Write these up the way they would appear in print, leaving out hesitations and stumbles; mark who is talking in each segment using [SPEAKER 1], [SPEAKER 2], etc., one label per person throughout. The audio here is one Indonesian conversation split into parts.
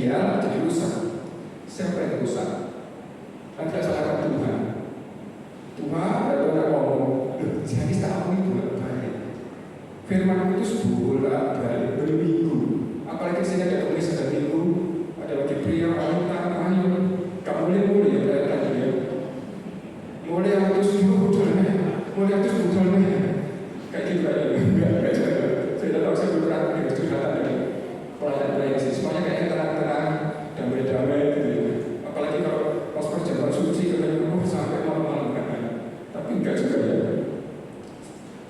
[SPEAKER 1] ideal jadi rusak. Siapa yang rusak? Kan tidak salahkan Tuhan. Tuhan ada orang ngomong, jadi tak ini bolak-balik. Firman itu bolak-balik berminggu. Apalagi sini ada tulis ada minggu, ada lagi pria wanita ayo, kamu mulai ya berarti ya. Mulai atus dulu budalnya, mulai atus budalnya. Kayak gitu aja, enggak juga. Saya tidak tahu saya berperan dengan curhatan dari pelayan-pelayan sih. Semuanya kayaknya tenang-tenang, damai-damai gitu ya. Apalagi kalau pas perjamuan suci katanya sampai malam-malam kan. Tapi enggak juga ya.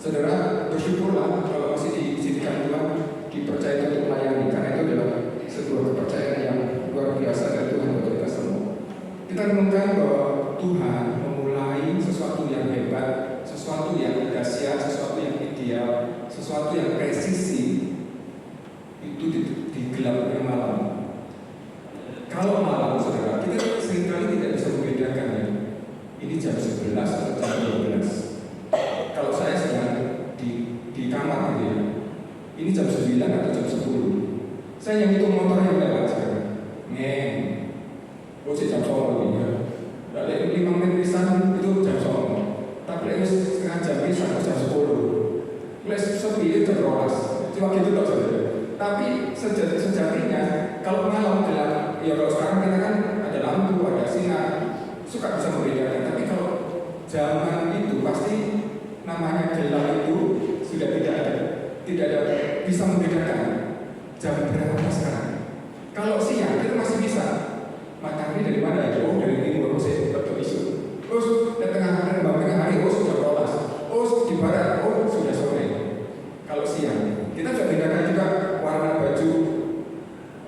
[SPEAKER 1] Saudara, bersyukurlah kalau masih diizinkan Tuhan dipercaya untuk melayani, karena itu adalah sebuah kepercayaan yang luar biasa dari Tuhan untuk kita semua. Kita menemukan bahwa Tuhan memulai sesuatu yang hebat, sesuatu yang dahsyat, sesuatu yang ideal, sesuatu yang presisi itu di gelapnya malam. Kalau malam, saudara, kita seringkali tidak bisa membedakan ya. Ini jam 11 atau jam 12. Kalau saya sedang di kamar gitu ya, ini jam 9 atau jam 10. Saya yang hitung motor yang lewat sekarang. Jam 10 ini ya. Lalu 5 menit pisan itu jam 10. Tapi itu setengah jam pisan jam 10. Les sepi jam 12. Cuma gitu loh saudara. Tapi sejatinya kalau malam gelap, ya kalau sekarang kita kan ada lampu, ada sinar, suka bisa membedakan. Tapi kalau zaman itu pasti namanya gelap itu sudah tidak ada bisa membedakan jam berapa sekarang. Kalau siang kita masih bisa. Matahari dari mana ya? Oh dari timur, saya betul isu. Terus di tengah hari, oh sudah rolas. Oh di barat, oh sudah sore. Kalau siang, kita bisa bedakan juga warna baju,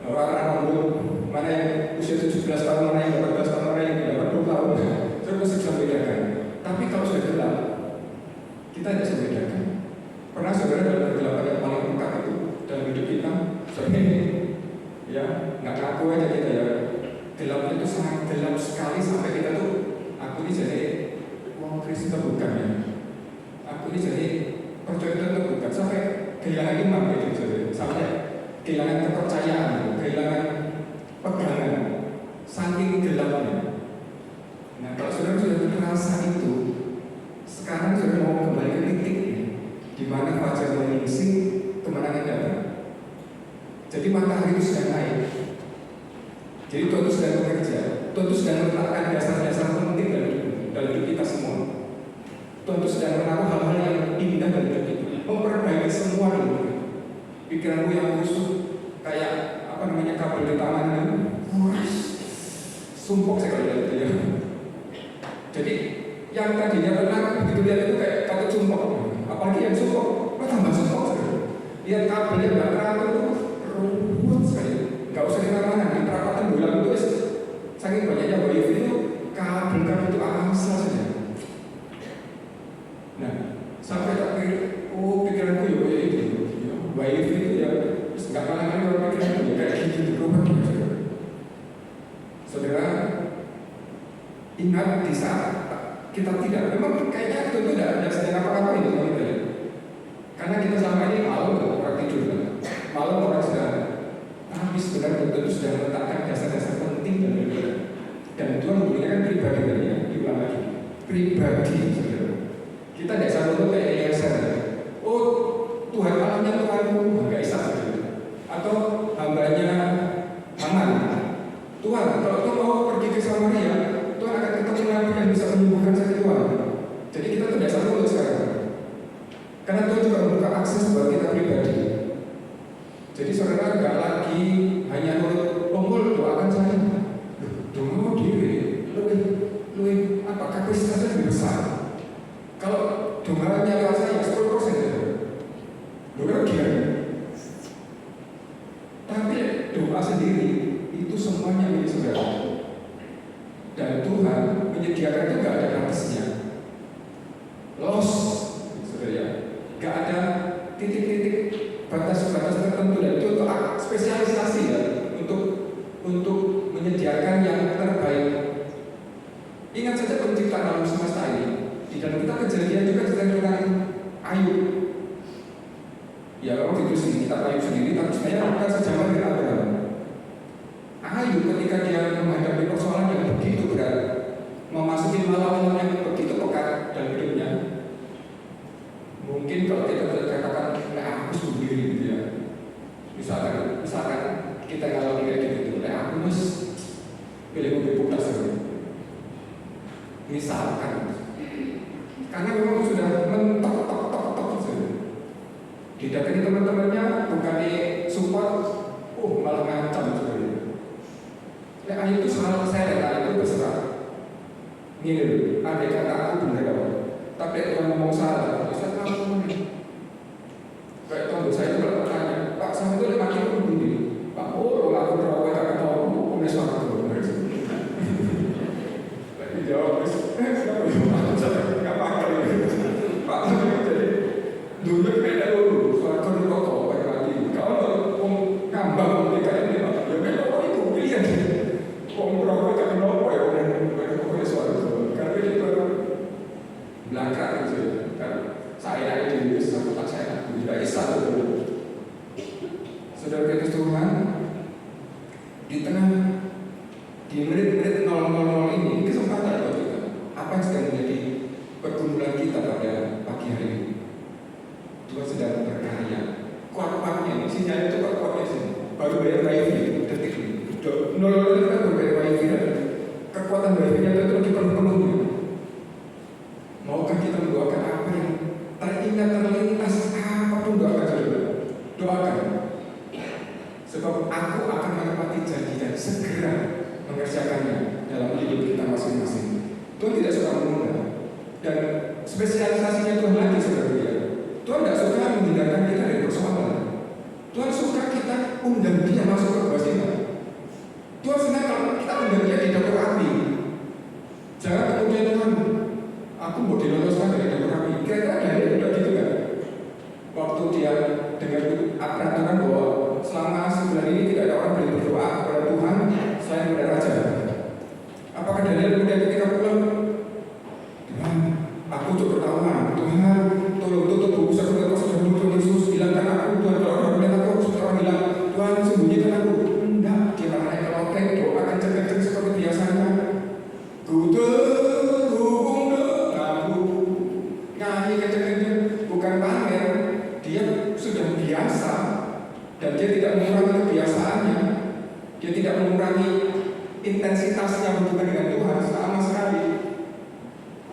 [SPEAKER 1] warna rambut, mana yang usia 17 tahun, mana yang 18 tahun, mana yang 80 tahun. Saya masih bisa bedakan. Tapi kalau sudah gelap, kita tidak bisa bedakan. Pernah saudara dalam kegelapan yang paling pekat itu dalam hidup kita, soalnya ya nggak ngaku aja kita ya. Gelapnya itu sangat gelap sekali sampai kita tuh, aku ini jadi mau Kristen bukan ya, aku ini jadi percaya itu bukan, sampai kehilangan iman gitu, sampai kehilangan kepercayaan, kehilangan pegangan, saking gelapnya. Nah kalau saudara sudah merasa itu, sekarang sudah mau kembali ke titik di mana fajar menyingsing, kemenangan datang. Jadi matahari itu sudah naik. Jadi Tuhan itu sedang bekerja, Tuhan itu sedang meletakkan dasar-dasar penting dalam hidup kita semua. Tuhan itu sedang menaruh hal-hal yang indah dalam hidup kita, memperbaiki semua itu. Pikiranmu yang busuk, kayak kabel di tangan kan, sumpuk sekali itu ya. Jadi yang tadinya tenang begitu lihat itu kayak kata sumpuk, apalagi yang sumpuk, tambah sumpuk sekali. Lihat kabel yang nggak teratur itu ruwet sekali. Gak usah dikatakan, di perapatan bulan itu saking banyaknya wifi itu kabel-kabel itu asal saja. Nah, sampai tak pikir, pikiranku ya kayak itu, wifi itu ya, nggak kalah-kalah kalau pikiranku ya kayak gitu berubah gitu. Saudara, ingat di saat kita tidak, memang kayaknya itu tidak ada sedang apa-apa itu kita ya. Karena kita selama ini malam orang tidur kan, malam orang sedang. Tapi sebenarnya Tuhan itu sudah meletakkan dasar-dasar penting dalam hidup kita. Dan Tuhan menggunakan pribadi tadi ya, diulang lagi. Pribadi, saudara. Kita tidak selalu kayak Eliezer. Oh, Tuhan Allahnya Tuhanmu, enggak Isa saudara. Atau hambanya Haman. Tuhan, kalau Tuhan mau pergi ke Samaria, Tuhan akan ketemu nabi yang bisa menyembuhkan sakit Tuhan. Jadi kita tidak selalu sekarang. Karena Tuhan juga membuka akses buat kita pribadi. Jadi saudara nggak lagi hanya nurut pemul doakan saya, doa diri, lebih apa kapasitasnya lebih besar. Kalau doanya saya 10%, doa dia. Tapi doa sendiri itu semuanya milik saudara. Dan Tuhan menyediakan itu nggak ada batasnya. Los, saudara ya, nggak ada titik-titik batas-batas tertentu, dan itu untuk spesialisasi ya, untuk menyediakan yang terbaik. Ingat saja penciptaan alam semesta ini. Di dalam kita Kejadian juga tentang Ayub. Ya kalau ditulis di kitab Ayub sendiri, tapi sebenarnya bukan sejaman dengan Abraham. Ayub ketika dia menghadapi persoalan yang begitu berat, memasuki malam-malam yang begitu pekat dalam hidupnya, mungkin kalau kita katakan, nah aku sendiri gitu ya. Misalkan kita ngalami kayak gitu, nah aku harus pilih mobil putar sendiri. Misalkan, karena memang sudah mentok-tok saja. Didatangi teman-temannya, bukan di support, malah ngancam sebenarnya. Nah, itu soal saya itu berserah. Gini loh, andai kata aku benar apa, tapi Tuhan ngomong salah, saya tahu nih. Kayak tunggu saya itu kalau bertanya, Pak sama itu 5 kilo begini, Pak, aku terawih kakak tahu, punya suara tuh, lagi jawab, siapa yang mau nggak pakai, Pak, jadi dulu beda dulu, suara tuh kok pakai lagi, kalau ngambang mereka ini, ya beda itu pilihan, terawih kakak tahu ya, punya suara tuh, karena itu belakang gitu, kan saya di sambutan saya tidak bisa dulu. Saudara Kristus Tuhan, di menit-menit 000 ini kesempatan buat kita. Apa yang sedang menjadi pergumulan kita pada pagi hari ini? Tuhan sedang berkarya. Kuat-kuatnya nih, sinyal itu kuat-kuatnya sih. Baru bayar wifi detik ini. 000 itu kan baru bayar wifi dan kekuatan wifi-nya itu lagi penuh-penuhnya. Maukah kita mendoakan apa yang teringat terlintas apapun doakan saudara? Doakan. Sebab aku akan menepati janji dan segera mengerjakannya dalam hidup kita masing-masing. Tuhan tidak suka menunda. Dan spesialisasinya Tuhan lagi sebenarnya. Tuhan tidak suka menghindarkan kita dari persoalan. Tuhan suka kita undang dia masuk ke bawah kita. Tuhan senang kalau kita undang dia di dapur api. Jangan kemudian Tuhan, aku mau diloloskan dari dapur api. Kira-kira dia udah gitu kan? Waktu dia dengan peraturan bahwa selama sebulan ini tidak ada orang boleh berdoa kepada Tuhan selain kepada Raja. Apakah Daniel kemudian ketika pulang, Tuhan, aku cukup bertahan, Tuhan, tolong tutup buku saya sudah Tuhan Yesus, hilangkan aku, Tuhan, kalau orang melihat aku, orang hilang, Tuhan sembunyikan aku. Enggak, dia malah naik ke loteng, doakan cek-cek seperti biasanya. Nyanyi kenceng-kenceng, bukan pamer, dia sudah biasa. Dan dia tidak mengurangi kebiasaannya. Dia tidak mengurangi intensitasnya hubungan dengan Tuhan sama sekali.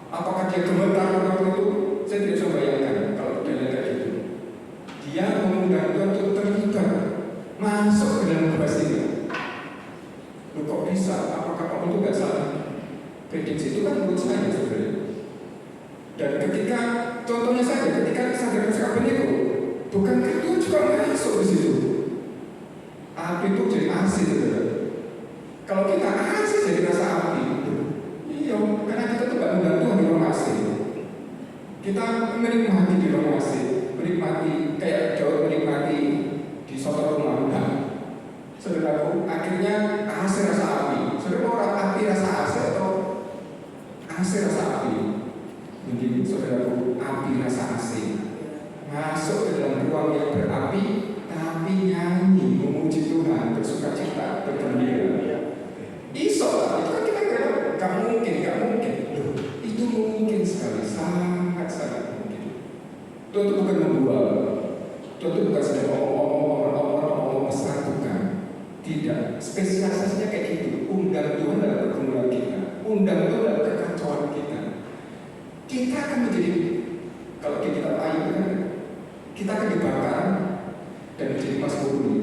[SPEAKER 1] Apakah dia gemetar waktu itu? Saya tidak bisa bayangkan kalau dia lihat gitu. Dia mengundang Tuhan untuk terlibat, masuk ke dalam bahasanya. Loh kok bisa? Apakah kamu itu nggak salah? Prediksi itu kan menurut saya sebenarnya. Dan ketika, contohnya saja, ketika sadar keskapan itu, bukan Tuhan juga masuk di situ. Api itu jadi asin, saudara. Kalau kita asin jadi rasa api, iya, karena kita tuh gak undang Tuhan di ruang asin. Kita menikmati di ruang asin, menikmati kayak Daud menikmati di soto rumah. Saudaraku, akhirnya asin rasa api. Saudara orang api rasa asin atau asin rasa api? Mungkin saudaraku, api rasa asin. Masuk ke dalam ruang yang berapi, tapi nyanyi, memuji Tuhan, bersuka cita, bergembira. Iso lah, itu kan kita gak mungkin. Loh, itu mungkin sekali, sangat mungkin. Tuhan itu bukan membual, Tuhan itu bukan sedang ngomong mesra, bukan. Tidak, spesialisasinya kayak gitu. Undang Tuhan dalam pergumulan kita, undang Tuhan dalam kekacauan kita. Kita akan menjadi, kalau kita Ayub kan, kita akan dibakar dan menjadi emas murni.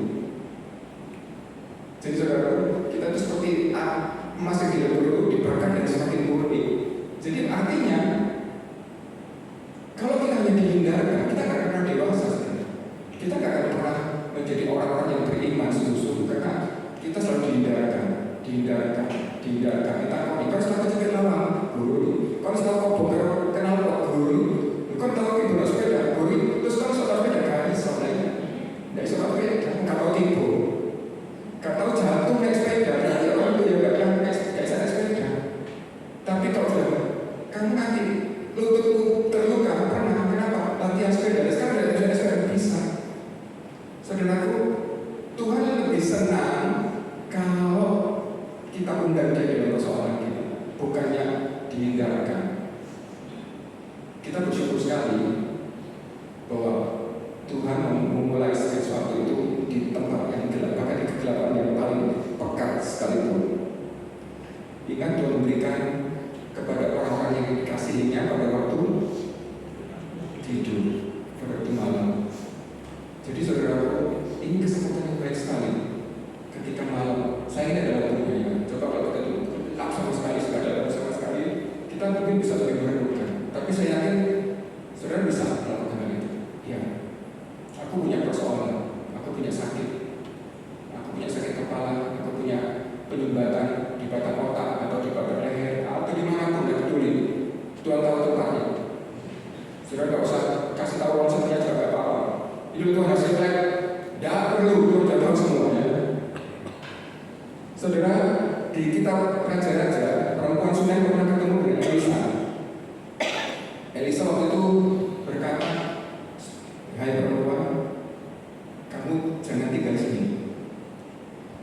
[SPEAKER 1] Jadi saudara, kita itu seperti emas yang dilebur dibakar dan semakin murni. Jadi artinya, kalau kita hanya dihindarkan, kita nggak akan pernah dewasa. Kita nggak akan pernah menjadi orang-orang yang beriman sungguh-sungguh, karena kita selalu dihindarkan. Kita kalau setelah kecil lama, guru. Kalau setelah kau bongkar kenal kok guru. Kau tahu itu nggak sepeda, guru. Terus kalau soal sepeda kan, soalnya nggak soal sepeda, nggak tahu tipu, nggak tahu jatuh naik sepeda. Nanti orang itu ya nggak bisa naik sepeda. Tapi kalau kamu nanti lututmu terluka, pernah kenapa? Latihan sepeda, dan sekarang udah bisa sepeda bisa. Saudaraku, Tuhan lebih senang kalau pergelapan yang paling pekat sekalipun. Ingat Tuhan memberikan kepada orang-orang yang dikasihinya pada waktu tidur, pada waktu malam. Jadi saudara, ini kesempatan yang baik sekali. Ketika malam, saya ini adalah waktunya ya. Coba kalau kita gelap sama sekali, sudah ada sama sekali, kita mungkin bisa lebih merenungkan. Tapi saya yakin saudara bisa melakukan hal itu. Ya, aku punya persoalan, aku punya sakit kepala, aku punya penyumbatan di batang otak atau di batang leher atau di manapun yang peduli. Tuhan tahu tempatnya. Saudara nggak usah kasih tahu orang semuanya juga nggak apa-apa. Itu Tuhan hasil lab, tidak perlu Tuhan sudah tahu semuanya. Saudara, di kitab Raja-Raja, perempuan Sunem pernah ketemu dengan Elisa. Elisa waktu itu berkata, hai perempuan, kamu jangan tinggal di sini.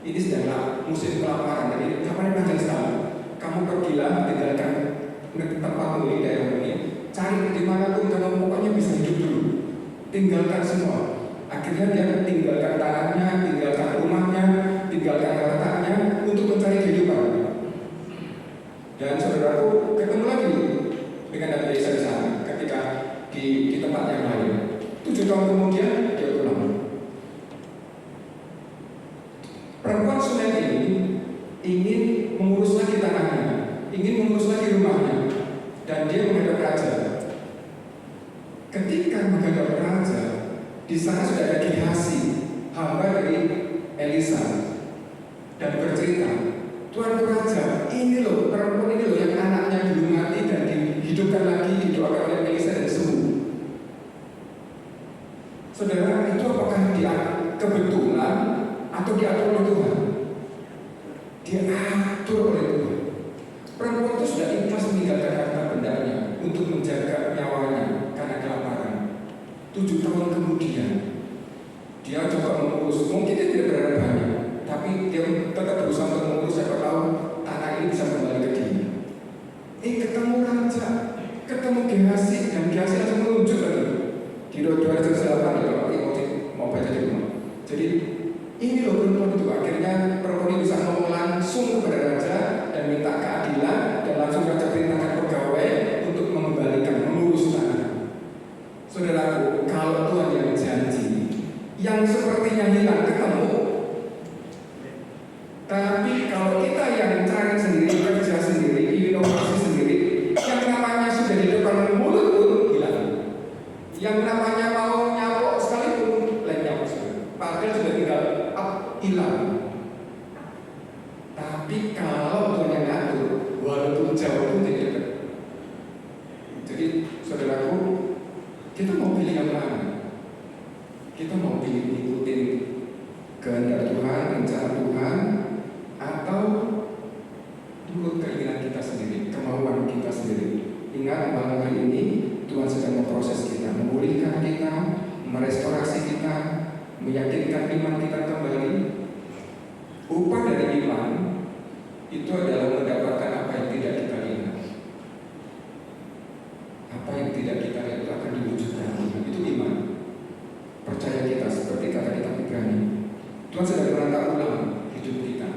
[SPEAKER 1] Ini sedanglah musim kelaparan, jadi kapan panjang sekali. Kamu pergilah, tinggalkan tempatmu di daerah ini, cari dimanapun kamu pokoknya bisa hidup dulu. Tinggalkan semua. Akhirnya dia tinggalkan tanahnya, tinggalkan rumahnya, tinggalkan hartanya untuk mencari kehidupan. Dan saudaraku ketemu lagi dengan Nabi Elisa di sana ketika di tempat yang lain. 7 tahun kemudian dia pulang. Perempuan Sunem ini ingin mengurus lagi tanahnya, ingin mengurus lagi rumahnya, dan dia menghadap raja. Ketika menghadap raja, di sana sudah ada Gehazi, hamba dari Elisa, dan bercerita, Tuanku Raja, ini loh perempuan ini loh yang anaknya belum mati dan dihidupkan lagi, didoakan oleh Elisa dan sembuh. Saudara, itu apakah dia kebetulan atau diatur oleh Tuhan? Diatur oleh Tuhan. Perempuan itu sudah ikhlas meninggalkan harta bendanya untuk menjaga nyawanya karena kelaparan. 7 tahun kemudian dia coba mengurus. Mungkin dia tidak berharap banyak, tapi dia tetap berusaha untuk mengurus. Siapa tahu tanah ini bisa kembali ke dia. Ketemu raja, ketemu Gehazi, dan Gehazi langsung menunjuk lagi di 2:8 mau baca di rumah. Jadi ini loh perempuan itu. Akhirnya perempuan itu bisa ngomong langsung kepada raja dan minta keadilan, dan langsung raja perintahkan pegawai untuk mengembalikan, mengurus tanah. Saudaraku, kalau Tuhan yang janji, yang sepertinya hilang ketemu. Tapi kalau kita yang cari sendiri, kerja sendiri, inovasi sendiri, yang namanya sudah di depan mulut pun hilang. Yang namanya mau nyapok sekalipun lenyap. Padahal sudah tinggal hilang. Tapi kalau Tuhan yang ngatur, walaupun jauh pun tidak dekat. Jadi saudaraku, kita mau pilih yang mana? Kita mau pilih ikutin kehendak Tuhan, rencana Tuhan, atau menurut keinginan kita sendiri, kemauan kita sendiri. Ingat, malam hari ini Tuhan sedang memproses kita, memulihkan kita, merestorasi kita, meyakinkan iman kita kembali. Upah dari iman itu adalah mendapatkan apa yang tidak kita lihat. Apa yang tidak kita lihat itu akan diwujudkan. Itu iman. Percaya kita seperti kata kitab Ibrani. Tuhan sedang menata ulang hidup kita.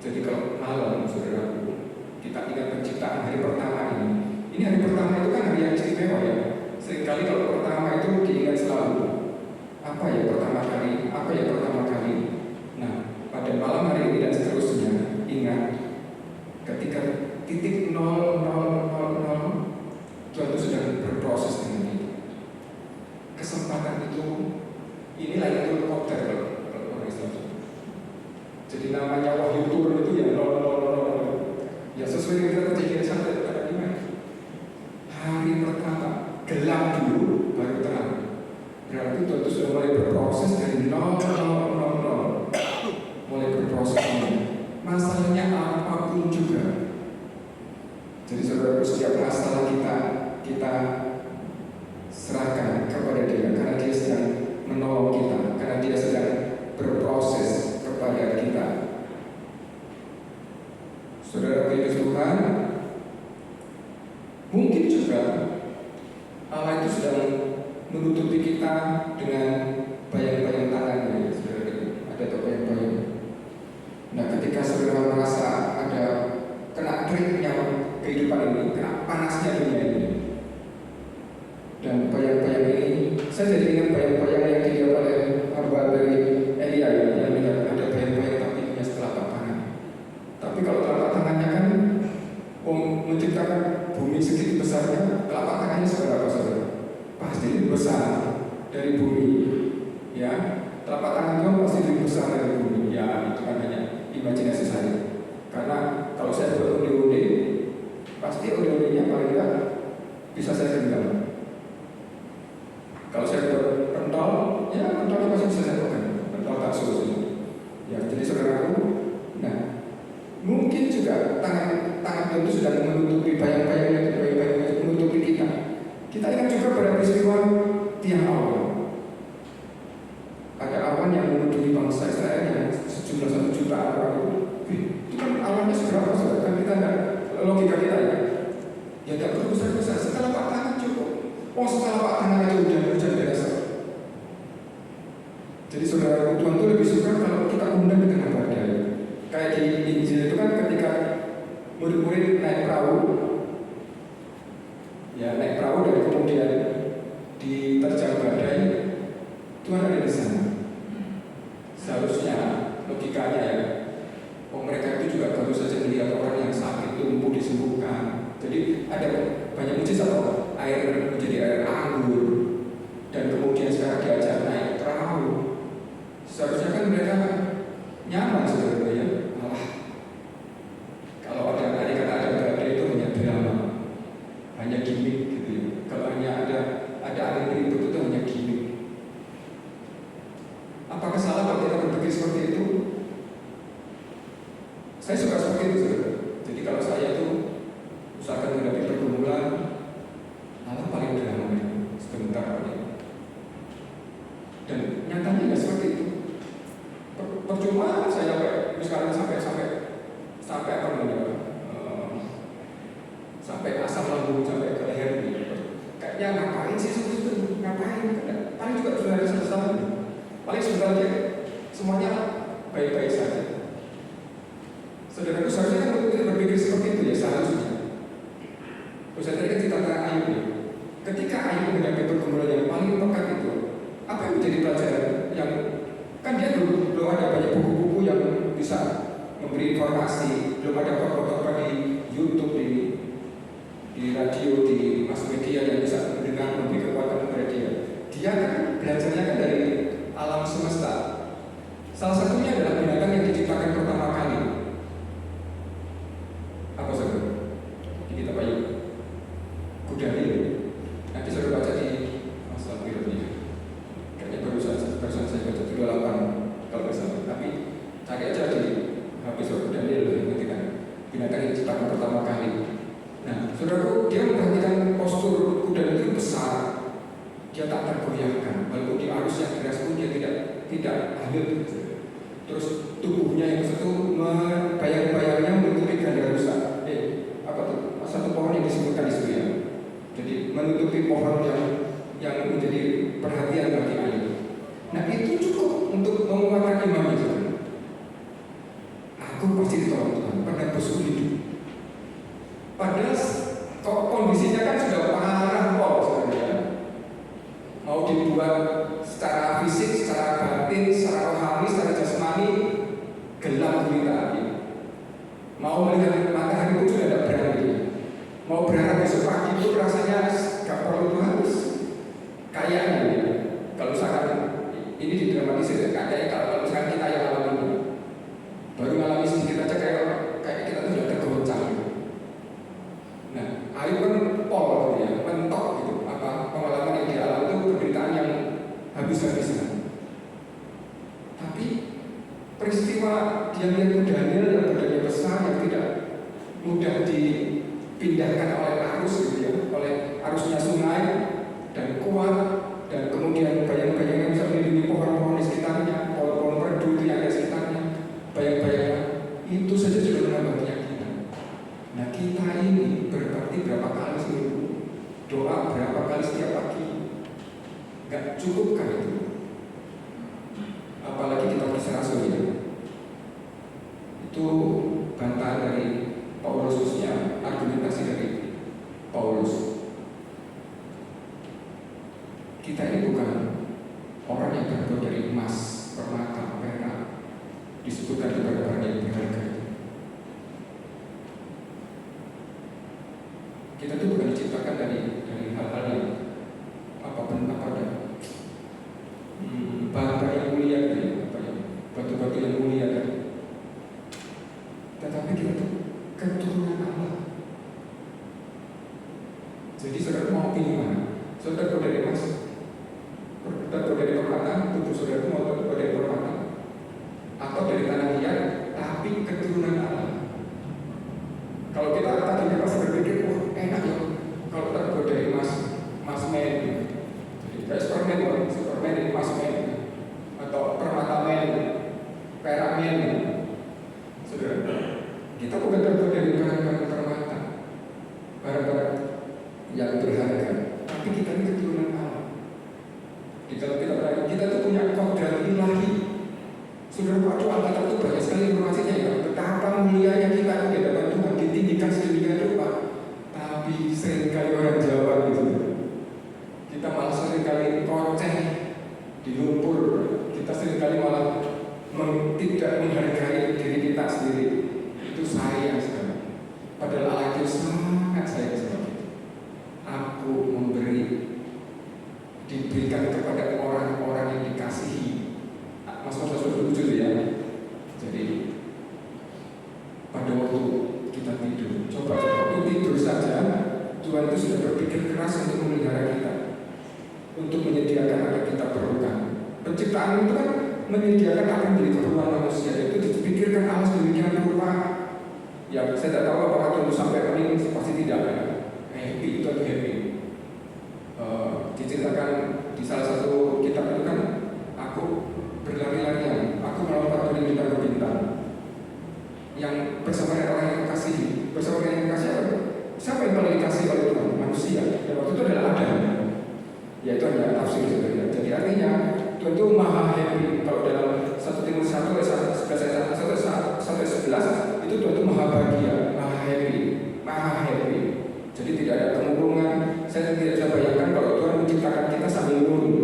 [SPEAKER 1] Jadi kalau malam, saudaraku, kita ingat penciptaan hari pertama ini. Ini hari pertama itu kan hari yang istimewa ya. Seringkali kalau pertama itu diingat selalu. Apa ya pertama kali? Apa ya pertama kali? Nah, pada malam hari ini dan seterusnya, ingat ketika titik 0000, Tuhan itu sedang berproses dengan kita. Kesempatan itu, inilah yang helikopter kalau orang Islam. Jadi namanya wahyu turun itu ya 0000. Ya sesuai dengan kejadian sampai pada gimana? Hari pertama gelap dulu, baru terang. Berarti Tuhan itu sudah mulai berproses dari 0000, mulai berproses. Masalahnya apapun juga. Jadi saudara, setiap masalah kita serahkan kepada Dia, karena Dia sedang menolong kita, karena Dia sedang berproses kepada kita. Saudara pilih Tuhan, mungkin juga Allah itu sedang menutupi kita dengan bayang-bayang tangannya. Saudara, ada bayang-bayang. ya telapak tangan Tuhan pasti lebih besar dari bumi. Ya itu kan hanya imajinasi saya. Karena kalau saya buat onde-onde, pasti onde-ondenya paling enggak bisa saya genggam. Kalau saya buat pentol, ya pentolnya pasti bisa saya pegang. Pentol bakso ya. Jadi saudaraku, nah mungkin juga tangan Tuhan itu sudah menutupi bayang-bayangnya, menutupi kita. Kita ingat juga pada peristiwa tiang awan. Ada awan yang menutupi bangsa Israel yang sejumlah 1 juta orang itu. Itu kan awannya seberapa saudara? Kan kita ada logika kita ya. Ya tidak perlu besar-besar. Setelapak tangan cukup. Oh setelapak tangan aja hujan biasa. Jadi saudara Tuhan itu lebih suka kalau kita undang di tengah badai. Kayak di Injil itu kan ketika murid-murid naik perahu, ya naik perahu dan kemudian diterjang badai, Tuhan ada di sana. Seharusnya logikanya ya, mereka itu juga baru saja melihat orang yang sakit lumpuh disembuhkan. Jadi ada banyak mujizat kok, air menjadi air anggur, dan kemudian sekarang diajak naik perahu. Seharusnya kan mereka nyaman sebenarnya ya. Malah kalau ada badai itu hanya drama, hanya gimmick gitu ya. Kalau hanya ada angin ribut itu hanya gimmick. Apakah salah kalau kita berpikir seperti itu? Saya suka seperti itu saudara. Jadi kalau saya itu usahakan menghadapi pergumulan, malah paling drama sebentar aja. Dan nyatanya nggak seperti itu. Percuma saya misalnya sampai apa namanya, sampai asam lambung sampai ke leher gitu. Kayaknya ngapain sih itu? Ngapain? Paling juga sudah ada selesai. Paling sebenarnya semuanya baik-baik saja. Saudara-saudara seharusnya kan kita berpikir seperti itu ya seharusnya. Saya tadi kan cerita tentang Ayub ya. Ketika Ayub menghadapi pergumulan yang paling pekat itu, apa yang menjadi pelajaran yang kan dia belum ada banyak buku-buku yang bisa memberi informasi, belum ada khotbah di YouTube, di radio, di mass media yang bisa mendengar memberi kekuatan kepada dia. Dia kan belajarnya kan dari alam semesta. Salah satunya adalah binatang yang diciptakan pertama kali. Apa saudara? Kita Pak Yuk. Kuda Nil. Nanti saudara baca di masalah filmnya. Kayaknya barusan saya baca 28 kalau nggak salah. Tapi cari aja di HP kuda Nil nanti kan binatang yang diciptakan pertama kali. Nah, saudaraku, dia memperhatikan postur kuda itu besar. Dia tak tergoyahkan, walaupun di arus yang deras pun dia tidak hanyut. Terus tubuhnya yang satu bayang-bayangnya menutupi ganda rusa. Apa tuh? Satu pohon yang disebutkan di situ ya. Jadi menutupi pohon yang menjadi perhatian bagi Ayub. Nah itu cukup untuk menguatkan imannya saudara. Aku pasti ditolong Tuhan, penebusku hidup. Padahal kondisinya kan sudah parah saudara. Mau dibuat secara fisik, secara batin, secara rohani, secara jasmani gelap gulita. Mau melihat matahari pun sudah tidak berani. Mau berharap besok pagi itu rasanya gak perlu harus. Kayaknya ya. Kalau misalkan ini didramatisir, kayaknya kalau misalkan kita yang alami baru ngalami sedikit aja kayak kita tuh sudah tergoncang. Nah, Ayub kan pol ya, mentok gitu. Apa pengalaman yang dialami itu penderitaan yang habis-habisan. Tapi peristiwa dia lihat kuda Nil yang badannya besar yang tidak mudah dipindahkan oleh arus gitu ya, oleh arusnya sungai dan kuat, dan kemudian bayang-bayang yang bisa melindungi pohon-pohon di sekitarnya, pohon-pohon perdu itu yang ada di sekitarnya, bayang-bayang itu saja sudah menambah keyakinan. Nah kita ini berbakti berapa kali seminggu, doa berapa kali setiap pagi, nggak cukup kan itu? Apalagi kita kisah Rasul ya. Itu bantahan dari Paulus, khususnya argumentasi dari Paulus. sesuatu yang mulia kan. Tetapi kita itu keturunan Allah. Jadi saudara mau pilih mana? Saudara dari emas, saudara dari permata, tubuh saudara mau dari permata, atau dari tanah liat, tapi keturunan Allah. Kalau kita tadinya pas berpikir, wah enak ya, kalau terbuat dari emas, emas men, jadi kayak Superman ini emas men, atau permata men, perak men. Saudara, kita bukan terbuat dari barang-barang permata, barang-barang yang berharga, tapi kita ini keturunan Allah. Jadi kalau kita berani, kita tuh punya kodrat ilahi. Saudara, waktu Alkitab itu banyak sekali informasinya ya, betapa mulianya kita di hadapan Tuhan, ditinggikan sedemikian rupa. Tapi seringkali orang Jawa gitu, kita malah seringkali koceh di lumpur, kita seringkali malah tidak menghargai diri kita sendiri. Itu sayang sekali. Padahal Allah itu sangat sayang sekali. Aku diberikan kepada orang-orang yang dikasihi. Mas lucu ya. Jadi pada waktu kita tidur, coba waktu tidur saja Tuhan itu sudah berpikir keras untuk memelihara kita, untuk menyediakan apa yang kita perlukan. Penciptaan itu kan menyediakan apa yang menjadi keperluan manusia, itu dipikirkan Allah sedemikian rupa. Ya saya tidak tahu apakah Tuhan sampai ini pasti tidak ya. Happy itu happy. Diceritakan di salah satu kitab itu kan, aku berlari-larian, aku melompat dari bintang ke bintang. Yang bersama dengan orang yang kekasih, bersama dengan yang kekasih apa? Siapa yang paling dikasih oleh Tuhan? Manusia. Dan waktu itu adalah Adam. Ya itu adalah tafsir sebenarnya. Jadi artinya Tuhan itu maha happy. Kalau dalam 1 Timotius 1 sampai 11 itu Tuhan itu maha bahagia, maha happy. Jadi tidak ada kemurungan. Saya tidak bisa bayangkan kalau Tuhan menciptakan kita sambil murung.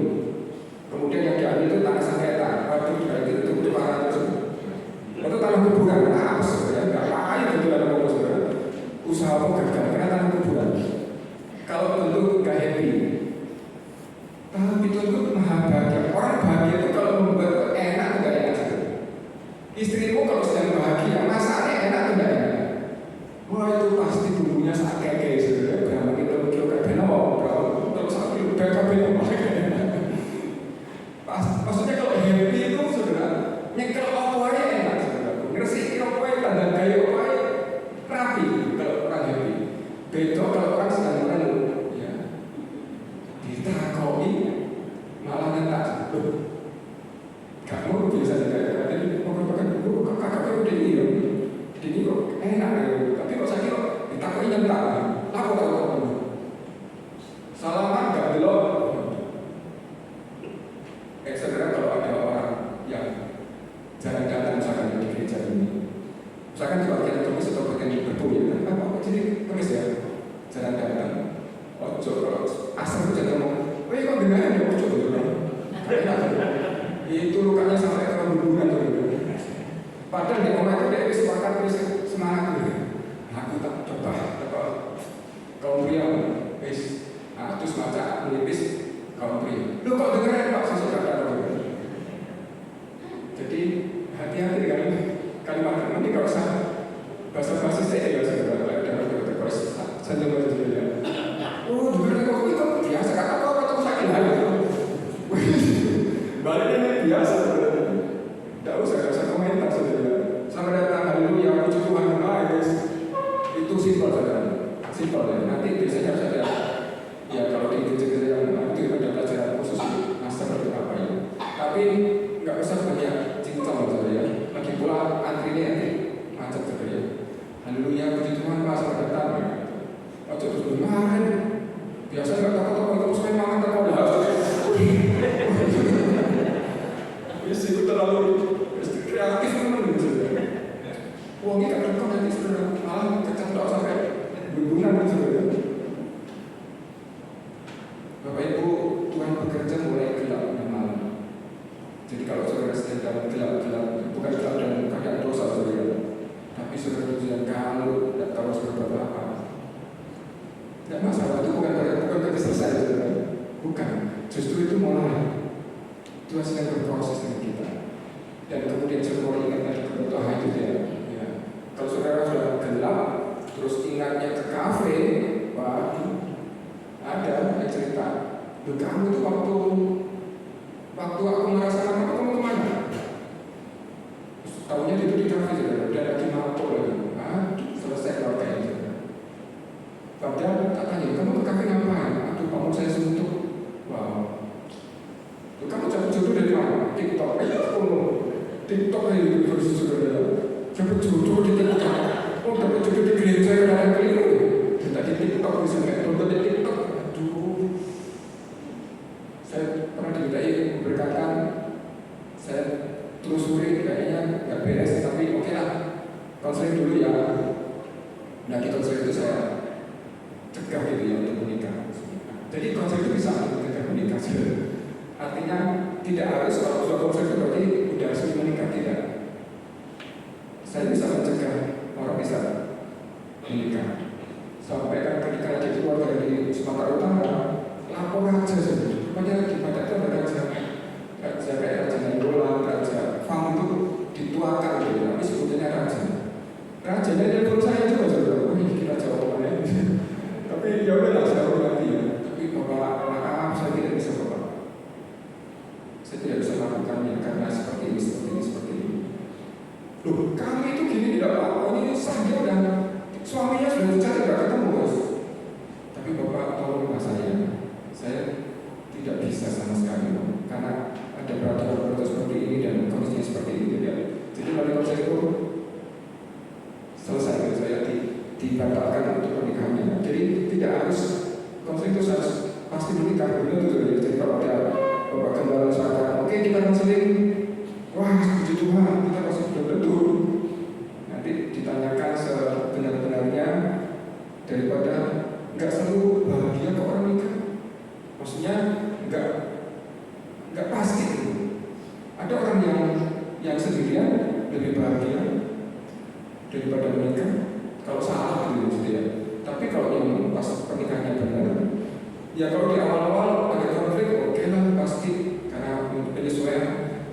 [SPEAKER 1] Kemudian yang diambil itu tanah sengketa. Waduh, itu parah terus. Itu tanah kuburan. Apa sebenarnya? Enggak lain itu tanah kuburan. Usahamu gagal karena tanah kuburan. Kalau tentu enggak happy. Tapi Tuhan itu maha bahagia. Orang bahagia itu kalau membuat enak enggak enak saja. Istrimu kalau sedang bahagia, masaknya enak enggak enak? Wah itu pasti bumbunya sangat kayak saudara. Berapa kilo berapa? Kalau 1 kilo berapa? Maksudnya kalau happy itu saudara, nyekel apa aja enak saudara. Ngeresiki apa aja, tanda gaya apa aja rapi kalau orang happy. Beda kalau orang sedang merenung, ya. Ditakoi malah ngentak. Gak mau biasa saja. Tadi mau kakak udah ini kok enak ya. Tapi kok saya kira ditakoi nyentak. Aku tahu. Salaman gak belok. Saudara, kalau ada orang yang jarang datang misalkan di gereja ini, misalkan juga kita kemis atau bagian berbu ya, apa jadi kemis ya, jarang datang. Ojo kalau asal itu jangan ngomong, weh kok dengar ya ojo gitu kan? Itu lukanya sampai ke hubungan tuh. Padahal di rumah itu dia sepakat terus semangat gitu. Aku tak coba kaum pria, terus baca menipis kaum pria. Lu kok dengerin Pak sesuatu kata. Jadi hati-hati dengan kalimat nanti kalau usah bahasa saya ya sudah dapat terus saja saja. Oh dengerin kok itu biasa kata kau sakit hati. Baliknya biasa. Tidak usah komentar saja. Selamat datang haleluya puji Tuhan guys. Itu simpel saja. Simpel ya. Nanti biasanya harus ada. Ya kalau di gereja yang itu ada pelajaran khusus master atau apa ya. Tapi nggak usah banyak cincang saja ya. Lagi pula antrinya nanti macet saja ya. Haleluya puji Tuhan Pak selamat datang. Ojo terus kemarin biasa nggak takut terus main makan terlalu dah. Bisa itu terlalu kreatif memang saja. Wah ini kadang nanti sudah malah kecemplung sampai hubungan saja. Bapak Ibu, Tuhan bekerja mulai gelap dan malam. Jadi kalau saudara sedang dalam gelap-gelap, bukan gelap dan keadaan dosa saudara, tapi saudara juga kalau tidak tahu harus berbuat apa. Tidak masalah, itu bukan selesai saudara. Bukan, justru itu mulai. Tuhan sedang berproses dengan kita. dan kemudian saudara ingat lagi kebutuhan itu ya. Kalau saudara sudah gelap, terus ingatnya ke kafe, waduh, ada cerita. Kamu itu waktu aku merasakan apa kamu kemana? Tahunya itu di kafe saudara, dan lagi mabuk lagi. Aduh, selesai kalau kayak gitu. Padahal tak tanya, kamu ke kafe ngapain? Aduh, kamu saya suntuk. Wow. Kamu dapat jodoh dari mana? TikTok. TikTok ini versi saudara. Dapat jodoh di TikTok. Oh, dapat jodoh di gereja yang keliru. Tadi TikTok bisa nggak? Nonton di TikTok. Aduh. Saya pernah dimintai berkata, saya telusuri kayaknya nggak beres, tapi oke lah, konseling dulu ya. Nah, di konseling itu saya cegah gitu ya untuk menikah. Jadi konseling itu bisa mencegah menikah. Artinya tidak harus kalau suatu konseling itu berarti udah resmi menikah, tidak. Saya bisa mencegah orang bisa menikah. Sampai kan ketika dia keluar dari Sumatera Utara, lapor aja saja. Padahal di Batak itu ada raja kayak Raja Nainggolan, Raja Fang itu dituakan gitu, tapi sebetulnya raja. Rajanya nelfon saya juga saudara. Kita jawab ya. Tapi ya udahlah, saya hormati ya. Tapi bapak, maaf saya tidak bisa bapak. Saya tidak bisa melakukannya karena seperti ini. Loh, kami itu gini tidak apa-apa. Ini saja dan suaminya sudah dicari tidak ketemu bos. Tapi bapak tolong saya tidak bisa sama sekali karena ada peraturan seperti ini dan kondisinya seperti ini ya. Jadi pada waktu itu selesai saya dibatalkan untuk pernikahannya. Jadi tidak harus konseling itu harus pasti menikah begitu tuh. Jadi kalau ada bapak kembali misalkan, oke kita konseling, wah puji Tuhan kita pasti sudah betul. Nanti ditanyakan sebenar-benarnya daripada nggak selalu bahagia kok orang nikah. Maksudnya nggak pasti. Ada orang yang sendirian lebih bahagia daripada menikah. Kalau salah gitu ya. Tapi kalau yang pas pernikahannya benar, ya kalau di awal-awal ada konflik, oke lah pasti karena penyesuaian.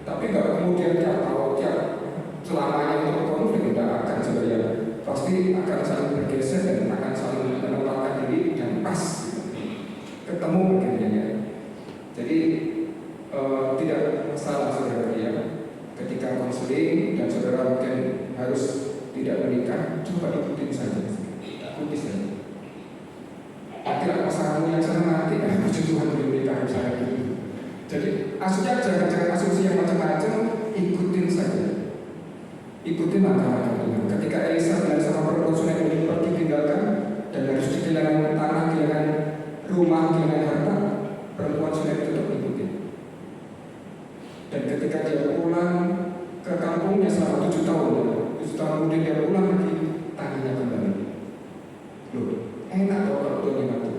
[SPEAKER 1] Tapi nggak kemudian tiap selamanya untuk konflik tidak akan sebenarnya. Pasti akan saling bergeser dan akan saling menempatkan diri dan pas ketemu akhirnya. Jadi tidak masalah saudara ya. Ketika konseling dan saudara mungkin harus tidak menikah, coba ikutin saja. Ikuti saja. Tidak pasanganmu yang sana mati, puji Tuhan belum menikah saya gitu. Jadi jangan asumsi yang macam-macam, ikutin saja. Ikutin langkah-langkah Tuhan. Ketika Elisa bilang sama perempuan Sunem ini pergi tinggalkan dan harus kehilangan tanah, kehilangan rumah, kehilangan harta, perempuan Sunem tetap ikutin. Dan ketika dia pulang ke kampungnya selama 7 tahun, 7 tahun kemudian dia pulang lagi, tangannya kembali. Loh, enak loh kalau Tuhan yang ngatur.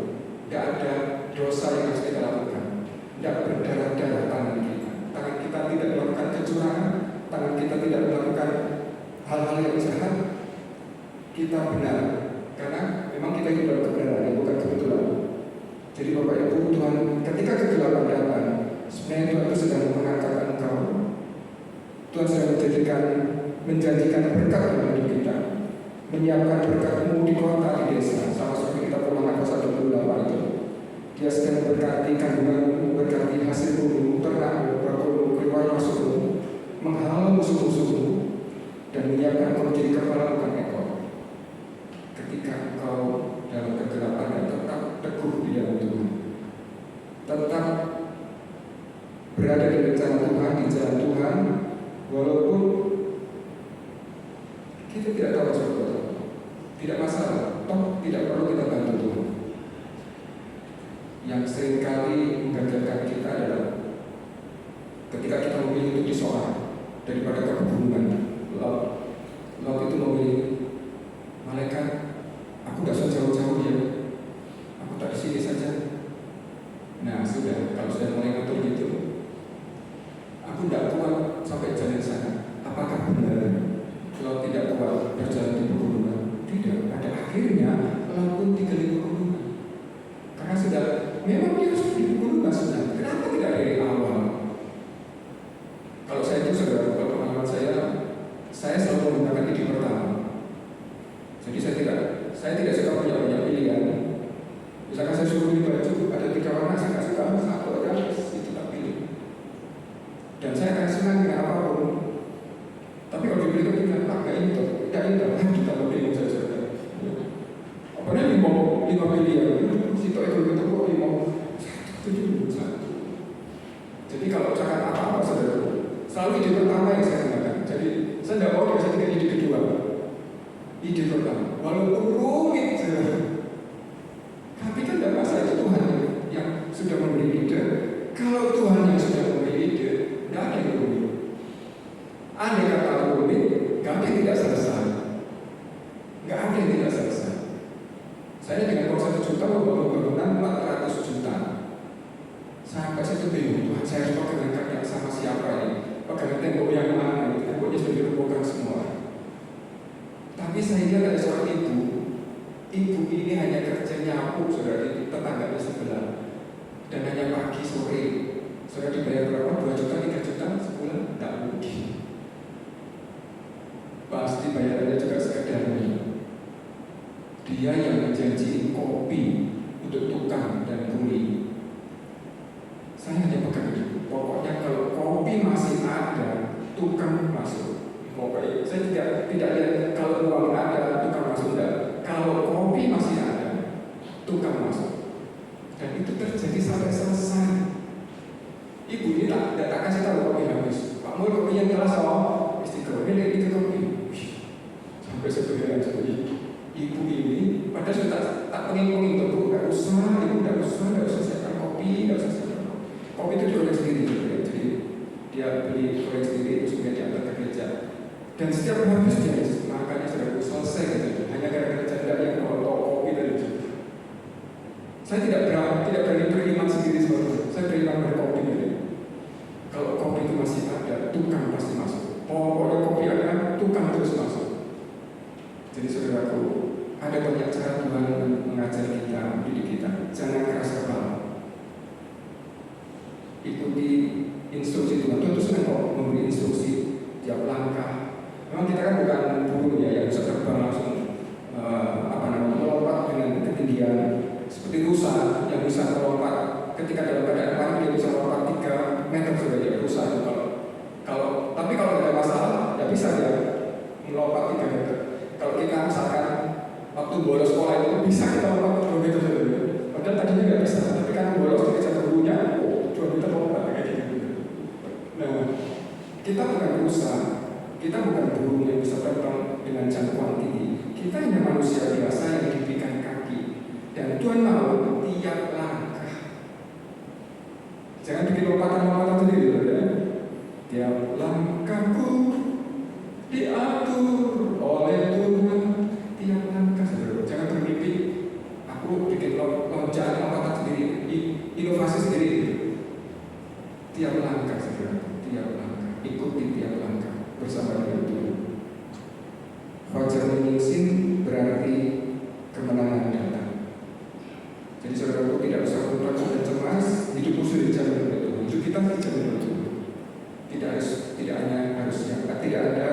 [SPEAKER 1] Tidak ada dosa yang harus kita lakukan. Tidak berdarah-darah tangan kita. Tangan kita tidak melakukan kecurangan. Tangan kita tidak melakukan hal-hal yang jahat. Kita benar. Karena memang kita hidup dalam kebenaran, bukan kebetulan. Jadi Bapak Ibu, Tuhan ketika kegelapan datang, sebenarnya Tuhan itu sedang mengangkat engkau. Tuhan sedang menjanjikan berkat dalam hidup kita, menyiapkan berkat-Mu di kota, di desa, sama seperti kita Ulangan pasal 28 itu. Dia sedang memberkati kandunganmu, memberkati hasil bumi, ternak, bakulmu, keluar masukmu, menghalau musuh-musuhmu, dan menyiapkan engkau menjadi kepala bukan ekor. Ketika engkau dalam kegelapan dan tetap teguh di dalam Tuhan, tetap berada di rencana Tuhan, di jalan Tuhan, walaupun kita tidak tahu seperti apa, tidak masalah, toh tidak perlu kita bantu Tuhan. Yang seringkali menggagalkan kita adalah ketika kita memilih untuk disoal daripada keburukan. Lot itu memilih malaikat, aku gak usah jauh-jauh ya, aku tak di sini saja. Nah sudah, kalau sudah mulai ngatur gitu, aku tidak kuat sampai jalan sana. Apakah benar Lot tidak kuat berjalan di pegunungan? Tidak, pada akhirnya Lot pun tinggal di pegunungan. Karena sudah, memang dia harus di pegunungan sudah. Kenapa tidak dari awal? Kalau saya itu sudah pengalaman saya selalu menggunakan ide pertama. Jadi saya tidak suka punya banyak pilihan. Misalkan saya suruh pilih baju, ada 3 warna, saya nggak suka, satu aja itu tak pilih. Dan saya akan senang dengan apapun. Tapi kalau dibeli kepikiran, nggak ini toh, kita lebih bingung saja. Apalagi 5 pilihan, si toh itu kok 1. Jadi kalau misalkan apa-apa saudara, selalu ide pertama yang saya gunakan. Jadi saya tidak mau dikasih dengan ide kedua. Ide pertama, walaupun rumit saudara. Tapi kan tidak masalah, itu Tuhan yang sudah memberi ide. Kalau Tuhan yang sudah memberi ide, tidak ada yang rumit. Andai kata rumit, nggak ada yang tidak selesai. Nggak ada yang tidak selesai. Saya dengan uang 1 juta membangun bangunan 400 juta. Sampai situ bingung, Tuhan saya harus pegangan yang sama siapa ini? Pegangan tembok yang mana? Temboknya sudah dirobohkan semua. Tapi saya lihat ada seorang ibu. Ibu ini hanya kerja nyapu saudara di tetangganya sebelah. Dan hanya pagi sore. Saudara dibayar berapa? 2 juta, 3 juta sebulan? Tidak mungkin. Pasti bayarannya juga sekedarnya. Dia yang menjanjikan kopi untuk tukang dan kuli. Saya hanya pegang itu. Pokoknya kalau kopi masih ada, tukang masuk. Pokoknya saya tidak lihat kalau uang ada, tukang masuk enggak. Kalau kopi masih ada, tukang masuk. Dan itu terjadi sampai selesai. Ibu ini tak kasih tahu kopi habis. Pak Mul, kopi yang telah soal istiqomah ini kopi. Sampai sebenarnya jadi ibu ini, padahal sudah tak pengen tuh, nggak usah, ibu nggak usah siapkan kopi, nggak usah siapkan kopi itu diorek sendiri, jadi dia beli goreng sendiri terus kemudian diantar ke gereja. Dan setiap habis dia makannya sudah selesai gitu. Hanya gara-gara janda yang mau kopi dari itu. Saya tidak berani beriman sendiri seperti itu. Saya beriman pada kopi ini. Kalau kopi itu masih ada, tukang pasti masuk. Pokoknya kopi ada, tukang terus masuk. Jadi saudaraku, ada banyak cara Tuhan mengajar kita, mendidik kita. Jangan keras kepala. Ikuti instruksi Tuhan. Tuhan itu senang kok memberi instruksi tiap langkah. Memang kita kan bukan burung ya yang bisa terbang langsung melompat dengan ketinggian seperti rusa yang bisa melompat ketika dalam keadaan panik dia bisa melompat 3 meter sudah dia rusa. Tapi kalau ada masalah, ya bisa dia melompat 3 meter. Kalau kita misalkan waktu bolos sekolah itu bisa kita melompat 2 meter saja. Padahal tadinya nggak bisa, tapi kan bolos ketika gurunya, 2 meter lompat kayak gitu. Nah, kita bukan rusa. Kita bukan burung yang bisa terbang dengan jangkauan tinggi. Kita hanya manusia biasa yang diberikan kaki. Dan Tuhan mau tiap langkah. Jangan bikin lompatan-lompatan sendiri, ya. Tiap langkahku diatur oleh Tuhan. Tiap langkah, saudara. Jangan bermimpi aku bikin lompatan sendiri, inovasi sendiri. Tiap langkah, saudara. Tiap langkah. Ikuti tiap langkah bersama dengan Tuhan. Fajar menyingsing berarti kemenangan datang. Jadi saudaraku tidak usah ragu dan cemas, hidupmu sudah dijamin oleh Tuhan. Hidup kita dijamin oleh Tuhan. Tidak ada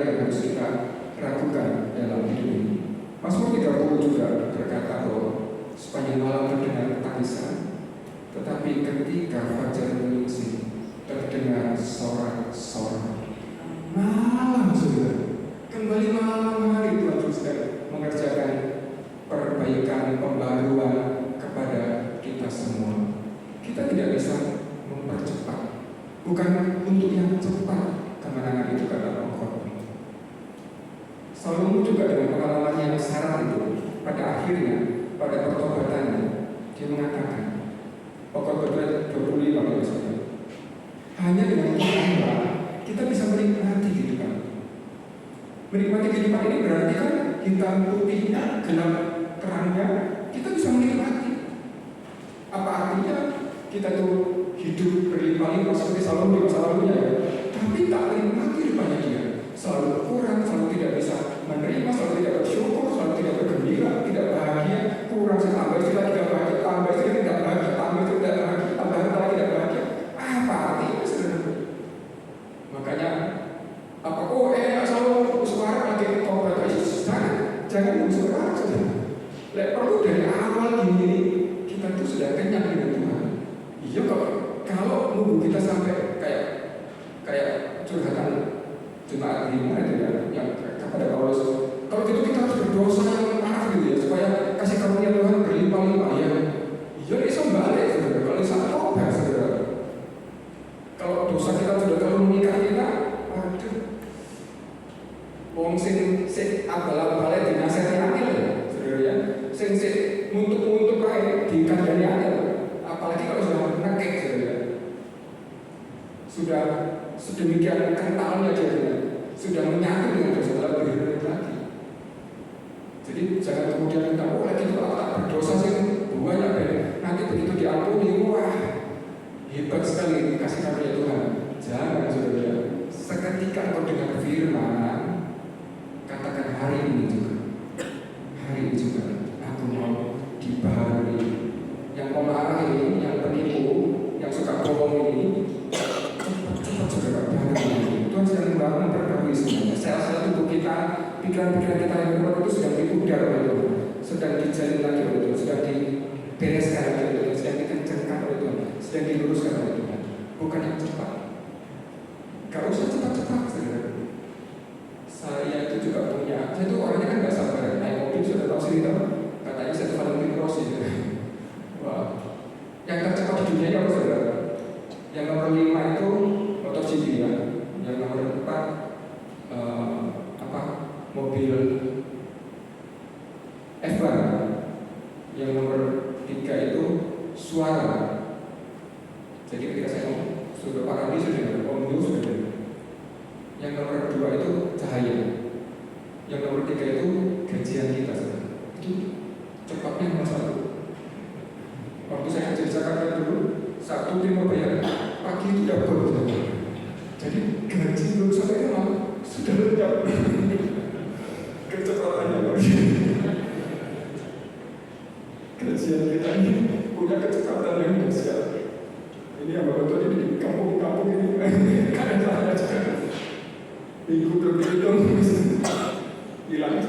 [SPEAKER 1] yang harus kita ragukan dalam hidup ini. Mazmur 30 juga berkata bahwa sepanjang malam terdengar tangisan, tetapi ketika fajar menyingsing terdengar sorak-sorak. Malam sudah kembali malam hari Tuhan sedang mengerjakan perbaikan pembaruan kepada kita semua. Kita tidak bisa mempercepat, bukan untuk yang cepat kemenangan itu kata Al-Quran. Salomo juga dengan pengalaman yang syarat itu pada akhirnya pada pertobatannya dia mengatakan pokok 25 misalnya, hanya dengan Allah kita bisa menikmati kehidupan. Menikmati kehidupan ini berarti kan hitam putihnya, gelap terangnya, kita bisa menikmati. Apa artinya kita tuh hidup berlimpah-limpah seperti Salomo di masa lalunya ya? Tapi tak menikmati rupanya dia. Selalu kurang, selalu tidak bisa menerima, selalu tidak bersyukur, selalu tidak bergembira, tidak bahagia, kurang tambah istilah tidak bahagia, tambah istilah tidak bahagia, tambah istilah tidak bahagia, tambah harta tidak bahagia. Apa artinya sebenarnya? Makanya enak Salomo Jangan nunggu sekarang saja. Lek perlu dari awal gini kita tuh sudah kenyang dengan Tuhan. Iya kok. Kalau nunggu kita sampai kayak curhatan jemaat gimana itu ya, yang kepada Paulus. Kalau gitu kita harus berdosa yang parah gitu ya, supaya kasih karunia Tuhan berlimpah-limpah ya. Iya iso balik saudara. Kalau salah tobat saudara. Kalau dosa kita sudah terlalu mengikat kita, aduh. Wong sing abal-abale dinasihati akil ya, saudara ya. Sing untuk kae dikandani akil. Apalagi kalau sudah nekek saudara. Sudah sedemikian kentalnya dia sudah menyatu dengan dosa lebih lagi. Jadi jangan kemudian kita lagi kalau tak berdosa sih banyak ya. Nanti begitu diampuni, wah hebat sekali kasih karunia Tuhan. Jangan saudara. Seketika engkau dengar firman, katakan hari ini juga aku mau dibaharui. Yang pemarah ini, yang penipu, yang suka bohong ini, cepat saudara baharui. Tuhan sedang memperbarui semuanya. Sel-sel tubuh kita, pikiran-pikiran kita yang kuat itu sedang dipudar oleh Tuhan, sedang dijalin lagi oleh Tuhan, sedang dibereskan oleh Tuhan, sedang dikencangkan oleh Tuhan, sedang diluruskan oleh Tuhan. Bukan yang cepat. Gak usah cepat-cepat saudara. Saya itu juga punya, saya itu orangnya kan gak sabar. Naik mobil sudah tahu cerita, katanya saya itu Valentino Rossi. Wah, yang tercepat di dunia itu apa saudara? Yang nomor 5 itu MotoGP ya. Yang nomor 4 mobil F1. Yang nomor 3 itu suara. Jadi ketika saya ngomong sudah paradi sudah omnibus sudah. Yang nomor 2 itu cahaya. Yang nomor 3 itu gajian kita. Itu cepatnya nomor 1. Waktu saya kerja di Jakarta dulu, Sabtu Timur bayar, pagi itu udah baru. Jadi gaji belum sampai malam sudah lenyap. Kecepatannya luar biasa. Gajian kita ini punya kecepatan yang dahsyat. Ini yang bapak tadi di kampung-kampung ini kadang salah juga. Minggu berhitung hilang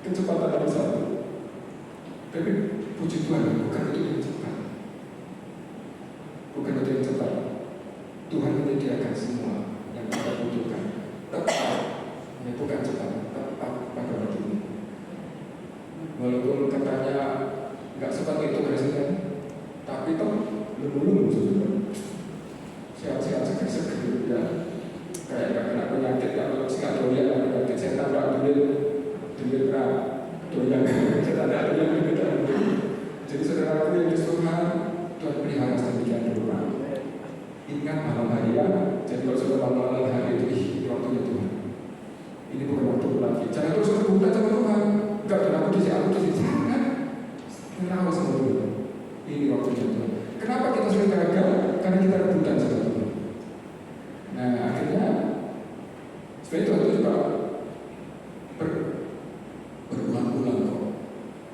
[SPEAKER 1] kecepatan yang satu. Tapi puji Tuhan, bukan itu yang cepat. Bukan itu yang cepat. Tuhan menyediakan semua yang kita butuhkan. Tepat, ya bukan cepat, tepat pada waktu ini. Walaupun katanya nggak cepat itu hasilnya, tapi toh lemu-lemu saudara. Sehat-sehat seger-seger ya. Kayak nggak kena penyakit, kalau nggak doyan penyakit setan nggak doyan doyan setan nggak doyan doyan. Jadi saudaraku yang disuruhan Tuhan pelihara sedemikian rupa. Ingat malam hari ya. Jadi kalau sudah malam hari itu waktunya Tuhan. Ini bukan waktu lagi. Jangan terus berbuka sama Tuhan. Enggak ada aku di sini. Jangan. Kenapa sama Tuhan? Ini waktunya Tuhan. Kenapa kita sering gagal? Karena kita rebutan sama Tuhan. Nah akhirnya sebenarnya Tuhan itu juga berulang-ulang kok.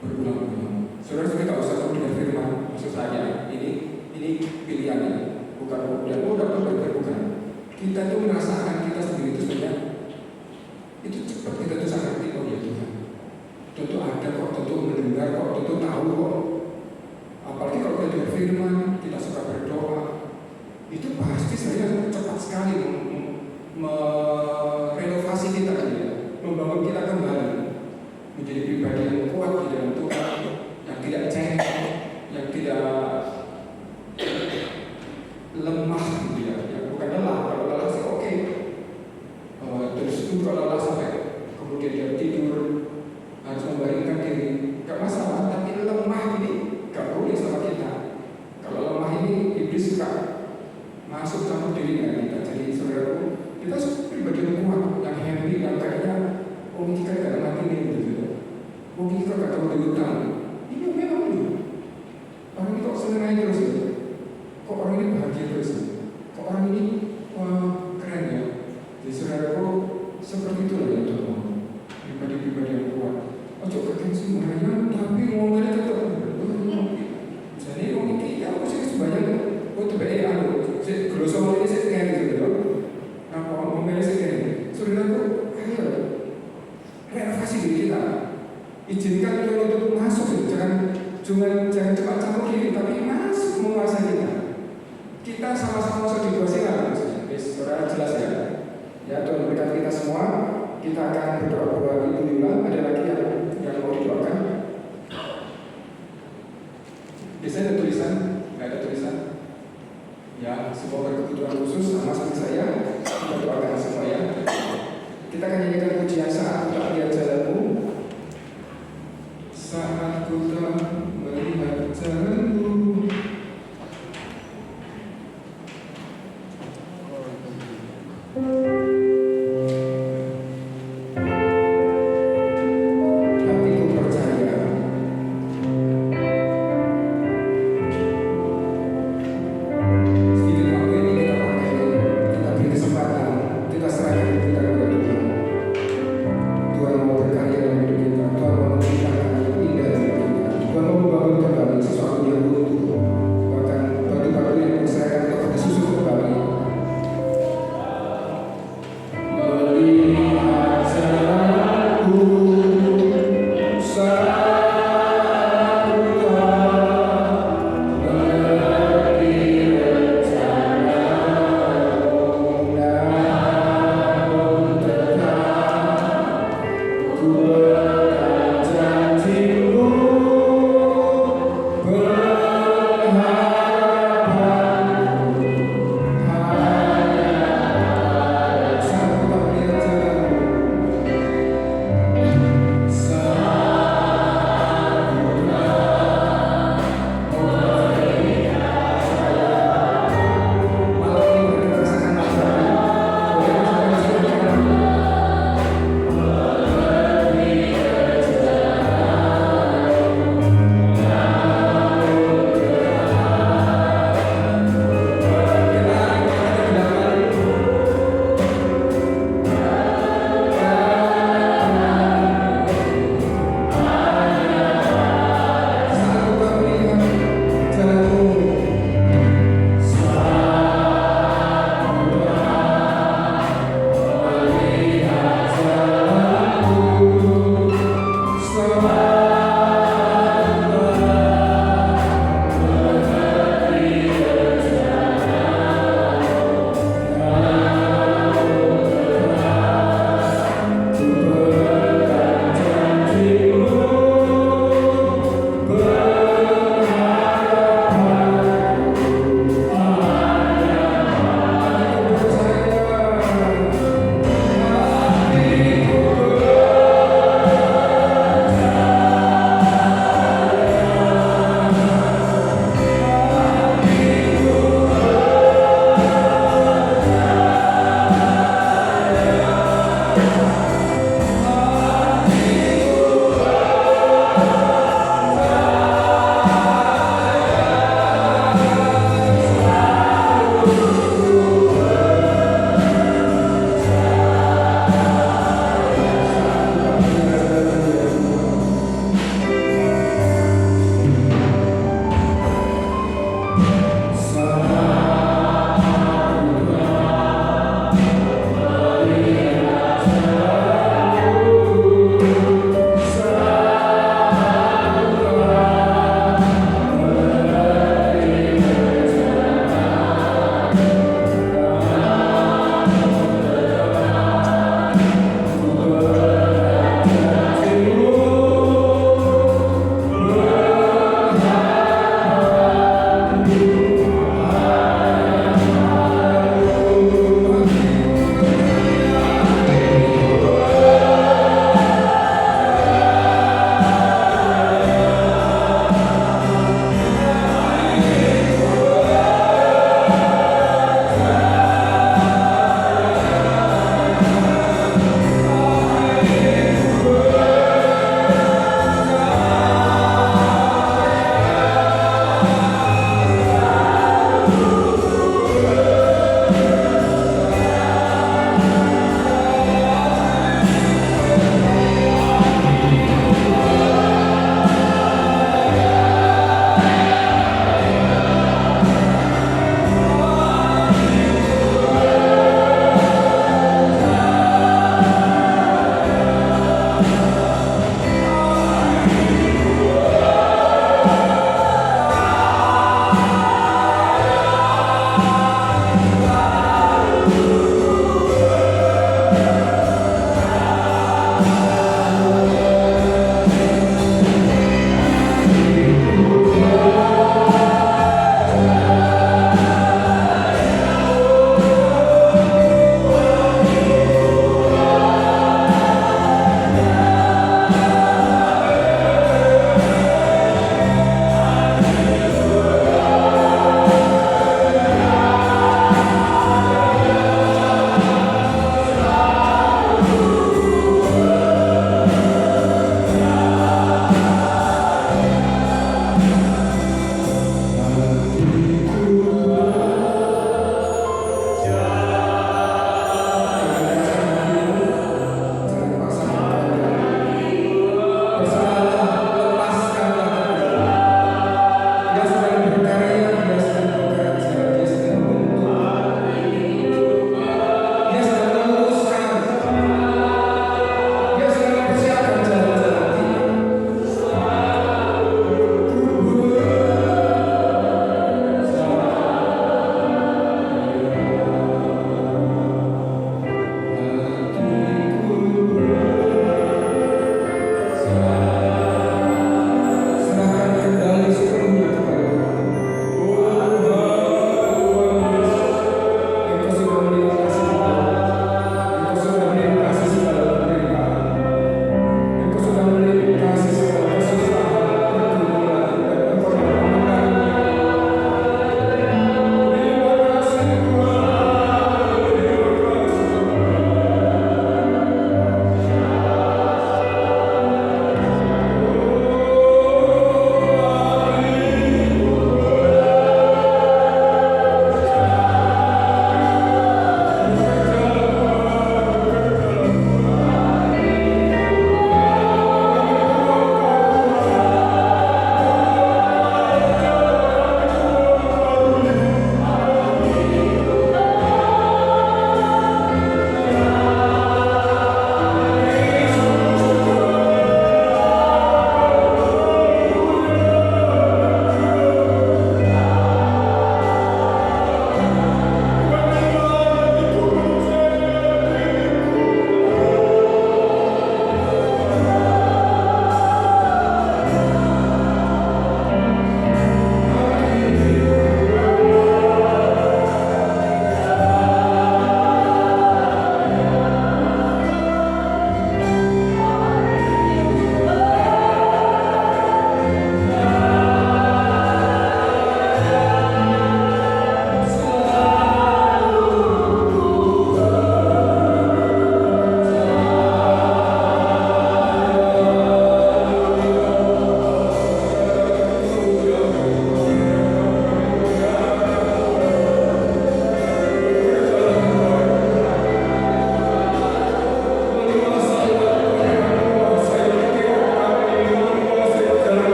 [SPEAKER 1] Berulang-ulang. Saudara-saudara tidak usah kamu dengan firman. Maksud saya ini pilihannya. Bukan kemudian dapat bukan. Kita itu merasakan kita sendiri itu sebenarnya itu cepat kita tuh sangat ngerti ya Tuhan. Tentu ada kok, tentu mendengar kok, tentu tahu kok. Apalagi kalau kita dengar firman, kita suka berdoa, itu pasti sebenarnya cepat sekali merenovasi kita ya, membangun kita kembali menjadi pribadi yang kuat di dalam Tuhan, yang tidak cengeng, yang tidak lemah gitu ya, yang bukan lelah. Kalau lelah sih oke. Terus itu kalau lelah sampai kemudian dia tidur harus membaringkan diri, gak masalah. Tapi lemah ini gak boleh sama kita. Kalau lemah ini iblis suka masuk campur diri dengan kita. Jadi saudaraku, kita pribadi yang kuat, yang happy, yang kayaknya kita gak ada mati nih gitu. Kita gak ada utang. Ini memang ini. Orang ini kok seneng aja terus ya? Kok orang ini bahagia terus ya? Kok orang ini keren ya? Jadi saudaraku, seperti itulah yang Tuhan mau. Pribadi-pribadi yang kuat. Ojo kakek semuanya, tapi ngomongnya tetap. Jadi orang ini, ya aku sih sebanyak itu BE aku. Gelosor ini saya sekali gitu. Apa ngomongnya sekali? Saudaraku, ayo renovasi diri sangat jelas ya. Ya Tuhan berkati kita semua. Kita akan berdoa buat Ibu Yula. Ada lagi yang mau didoakan? Biasanya ada tulisan? Nggak ada tulisan? Ya, semua berkebutuhan khusus sama seperti saya. Kita doakan semua ya. Kita akan nyanyikan pujian Saat Ku Tak Lihat Jalanmu. Saat ku tak melihat jalanmu, tapi ku percaya. Sedikit waktu ini kita pakai, kita beri kesempatan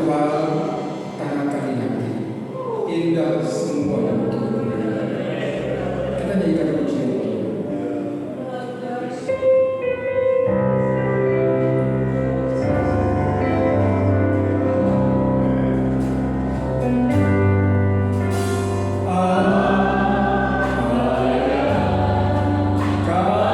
[SPEAKER 1] virtual tangan kami nanti indah semua yang begitu. Kita nyanyikan pujian.
[SPEAKER 2] Kau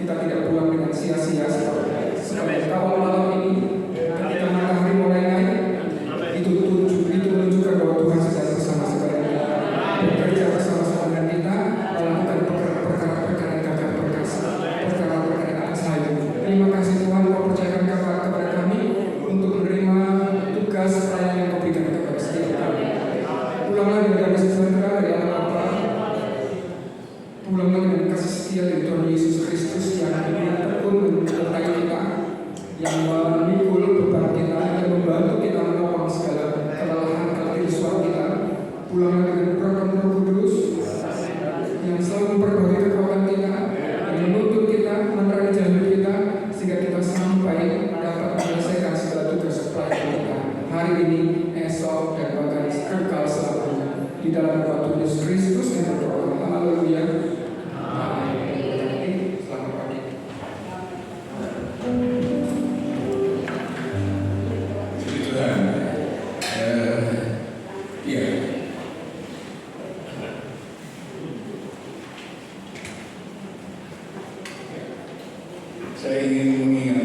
[SPEAKER 1] kita tidak pulang dengan sia-sia seperti kawal malam ini. Ketika matahari mulai naik, itu menunjukkan bahwa Tuhan sedang bersama-sama dengan kita, bekerja bersama-sama dengan kita, melakukan perkara-perkara yang gagah perkasa, perkara-perkara yang atas hayu. Terima kasih Tuhan, Kau percayakan kepada kami untuk menerima tugas pelayanan yang Kau berikan kepada setiap kami. Pulanglah dengan damai sejahtera dari Allah Bapa, pulanglah dengan kasih setia dari Tuhan Yesus Kristus yang tekun menyertai kita, yang memikul beban kita, yang membantu kita menopang segala kelelahan kegelisahan kita. Pulanglah dengan program Roh Kudus yang selalu memperbaiki kekuatan kita, yang menuntut kita, menerangi jalan kita, sehingga kita sampai dapat menyelesaikan segala tugas pelayanan kita hari ini, esok, dan bahkan kekal selamanya. Di dalam nama Tuhan Yesus Kristus yang berdoa. Haleluya. Amin. Selamat pagi.
[SPEAKER 2] Puji Tuhan. Iya. Saya ingin mengingatkan